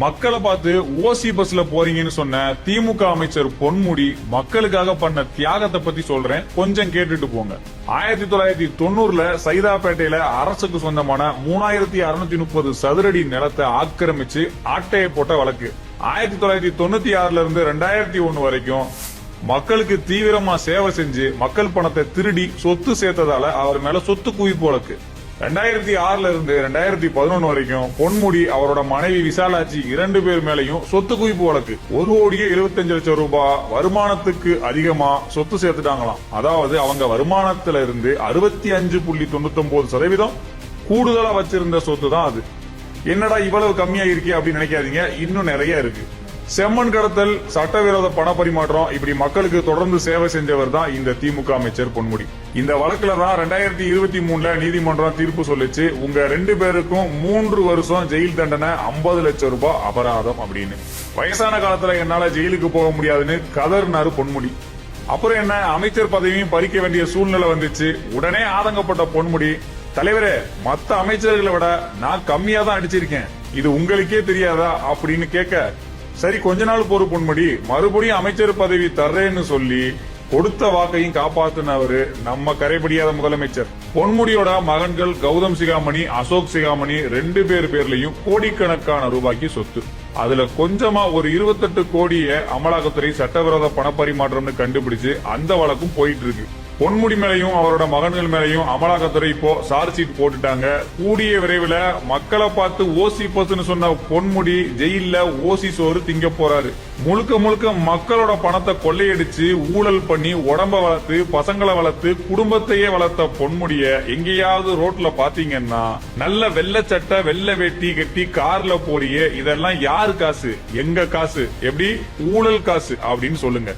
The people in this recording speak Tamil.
மக்களை பார்த்து ஓசி பஸ்ல போறீங்கன்னு சொன்ன திமுக அமைச்சர் பொன்முடி மக்களுக்காக பண்ண தியாகத்தை பத்தி சொல்றேன், கொஞ்சம் கேட்டுட்டு போங்க. 1990ல சைதாப்பேட்டையில அரசுக்கு சொந்தமான 3630 சதுரடி நிலத்தை ஆக்கிரமிச்சு ஆட்டையை போட்ட வழக்கு. 1996ல இருந்து 2001 வரைக்கும் மக்களுக்கு தீவிரமா சேவை செஞ்சு மக்கள் பணத்தை திருடி சொத்து சேர்த்ததால அவர் மேல சொத்து குவிப்பு வழக்கு. 2006ல இருந்து 2011 வரைக்கும் பொன்முடி அவரோட மனைவி விசாலாட்சி 2 பேர் மேலையும் சொத்து குவிப்பு வழக்கு. 1,75,00,000 ரூபாய் வருமானத்துக்கு அதிகமா சொத்து சேர்த்துட்டாங்களாம். அதாவது அவங்க வருமானத்துல இருந்து 65.99% கூடுதலா வச்சிருந்த சொத்து தான் அது. என்னடா இவ்வளவு கம்மியா இருக்கே அப்படின்னு நினைக்காதீங்க, இன்னும் நிறைய இருக்கு. செம்மண் கடத்தல், சட்டவிரோத பண பரிமாற்றம், இப்படி மக்களுக்கு தொடர்ந்து சேவை செஞ்சவர் தான் இந்த திமுக அமைச்சர் பொன்முடி. இந்த வழக்குல தான் 2023ல நீதிமன்றம் தீர்ப்பு சொல்லிச்சு, உங்க 2 பேருக்கும் 3 வருஷம் ஜெயில் தண்டனை, 50 லட்சம் ரூபாய் அபராதம் அப்படின்னு. வயசான காலத்துல என்னால ஜெயிலுக்கு போக முடியாதுன்னு கதர்னாரு பொன்முடி. அப்புறம் என்ன, அமைச்சர் பதவியும் பறிக்க வேண்டிய சூழ்நிலை வந்துச்சு. உடனே ஆதங்கப்பட்ட பொன்முடி, தலைவரே, மத்த அமைச்சர்களை விட நான் கம்மியா தான் அடிச்சிருக்கேன், இது உங்களுக்கே தெரியாதா அப்படின்னு கேட்க, சரி கொஞ்ச நாள் பொறு பொன்முடி, மறுபடியும் அமைச்சர் பதவி தர்றேன்னு சொல்லி கொடுத்த வாக்கையும் காப்பாத்தினவரு நம்ம கரைபடியாத முதலமைச்சர். பொன்முடியோட மகன்கள் கௌதம் சிகாமணி, அசோக் சிகாமணி 2 பேர் பேர்லயும் கோடிக்கணக்கான ரூபாய்க்கு சொத்து. அதுல கொஞ்சமா ஒரு 28 கோடியை அமலாக்கத்துறை சட்டவிரோத பணப்பரிமாற்றம்னு கண்டுபிடிச்சு அந்த வழக்கும் போயிட்டு இருக்கு. பொன்முடி மேலையும் அவரோட மகன்கள் மேலையும் அமலாக்கத்துறை இப்போ சார்ஜ் ஷீட் போட்டுட்டாங்க. கூடிய விரைவில் மக்களை பார்த்து ஓசி பஸ்ன்னு சொன்ன பொன்முடி ஜெயில ஓசி சோறு திங்க போறாரு. முழுக்க முழுக்க மக்களோட பணத்தை கொள்ளையடிச்சு ஊழல் பண்ணி உடம்ப வளர்த்து பசங்களை வளர்த்து குடும்பத்தையே வளர்த்த பொன்முடிய எங்கேயாவது ரோட்ல பாத்தீங்கன்னா நல்ல வெள்ளை சட்டை வெள்ளை வெட்டி கட்டி கார்ல போறியே, இதெல்லாம் யாரு காசு? எங்க காசு? எப்படி ஊழல் காசு அப்படின்னு சொல்லுங்க.